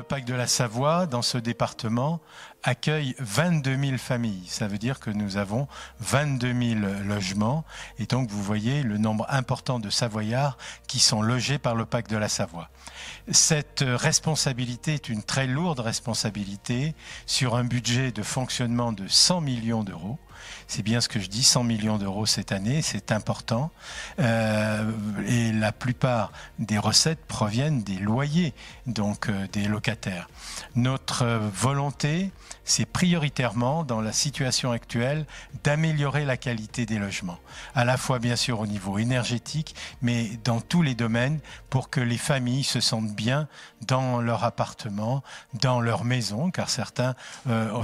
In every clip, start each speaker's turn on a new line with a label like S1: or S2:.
S1: l'OPAC de la Savoie, dans ce département, accueille 22 000 familles. Ça veut dire que nous avons 22 000 logements. Et donc, vous voyez le nombre important de Savoyards qui sont logés par l'OPAC de la Savoie. Cette responsabilité est une très lourde responsabilité sur un budget de fonctionnement de 100 millions d'euros. C'est bien ce que je dis, 100 millions d'euros cette année, c'est important. Et la plupart des recettes proviennent des loyers, donc des locataires. Notre volonté, c'est prioritairement, dans la situation actuelle, d'améliorer la qualité des logements. À la fois, bien sûr, au niveau énergétique, mais dans tous les domaines, pour que les familles se sentent bien dans leur appartement, dans leur maison, car certains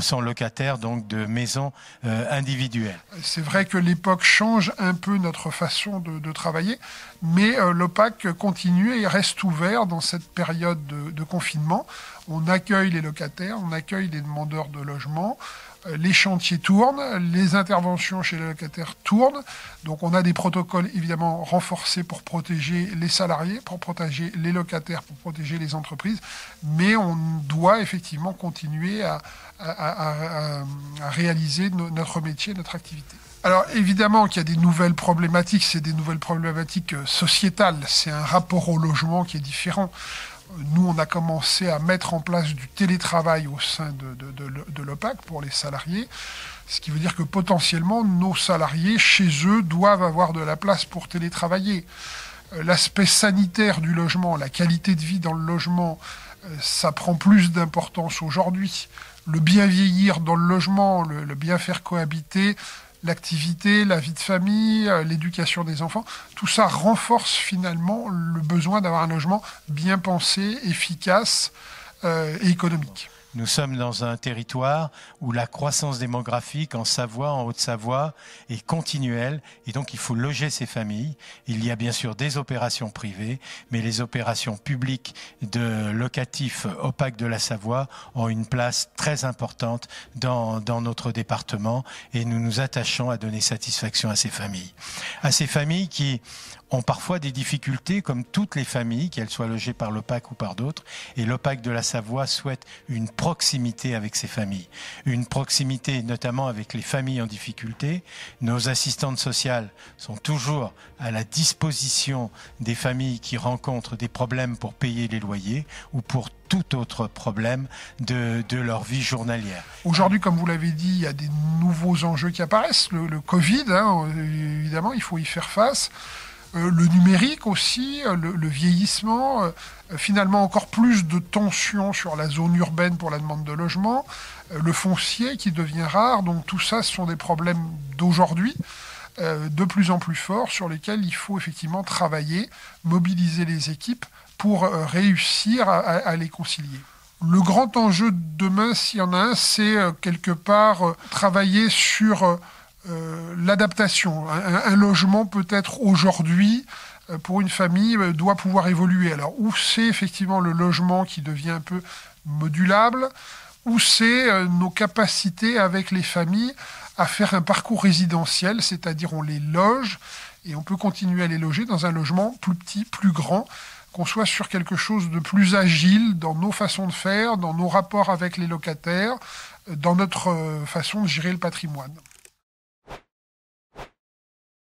S1: sont locataires donc de maisons individuelles.
S2: C'est vrai que l'époque change un peu notre façon de travailler, mais l'OPAC continue et reste ouvert dans cette période de confinement. On accueille les locataires, on accueille les demandeurs de logement, les chantiers tournent, les interventions chez les locataires tournent. Donc on a des protocoles évidemment renforcés pour protéger les salariés, pour protéger les locataires, pour protéger les entreprises. Mais on doit effectivement continuer à réaliser notre métier, notre activité. Alors évidemment qu'il y a des nouvelles problématiques, c'est des nouvelles problématiques sociétales. C'est un rapport au logement qui est différent. Nous, on a commencé à mettre en place du télétravail au sein de l'OPAC pour les salariés, ce qui veut dire que potentiellement, nos salariés, chez eux, doivent avoir de la place pour télétravailler. L'aspect sanitaire du logement, la qualité de vie dans le logement, ça prend plus d'importance aujourd'hui. Le bien vieillir dans le logement, le bien faire cohabiter, l'activité, la vie de famille, l'éducation des enfants, tout ça renforce finalement le besoin d'avoir un logement bien pensé, efficace et économique.
S1: Nous sommes dans un territoire où la croissance démographique en Savoie, en Haute-Savoie, est continuelle et donc il faut loger ces familles. Il y a bien sûr des opérations privées, mais les opérations publiques de locatifs OPAC de la Savoie ont une place très importante dans notre département et nous nous attachons à donner satisfaction à ces familles. À ces familles qui ont parfois des difficultés, comme toutes les familles, qu'elles soient logées par l'OPAC ou par d'autres. Et l'OPAC de la Savoie souhaite une proximité avec ces familles. Une proximité notamment avec les familles en difficulté. Nos assistantes sociales sont toujours à la disposition des familles qui rencontrent des problèmes pour payer les loyers ou pour tout autre problème de leur vie journalière.
S2: Aujourd'hui, comme vous l'avez dit, il y a des nouveaux enjeux qui apparaissent. Le Covid, évidemment, il faut y faire face. Le numérique aussi, le vieillissement, finalement encore plus de tensions sur la zone urbaine pour la demande de logement, le foncier qui devient rare, donc tout ça, ce sont des problèmes d'aujourd'hui, de plus en plus forts, sur lesquels il faut effectivement travailler, mobiliser les équipes pour réussir à les concilier. Le grand enjeu de demain, s'il y en a un, c'est quelque part travailler sur l'adaptation. Un logement peut-être aujourd'hui, pour une famille, doit pouvoir évoluer. Alors, où c'est effectivement le logement qui devient un peu modulable, où c'est nos capacités avec les familles à faire un parcours résidentiel, c'est-à-dire on les loge et on peut continuer à les loger dans un logement plus petit, plus grand, qu'on soit sur quelque chose de plus agile dans nos façons de faire, dans nos rapports avec les locataires, dans notre façon de gérer le patrimoine.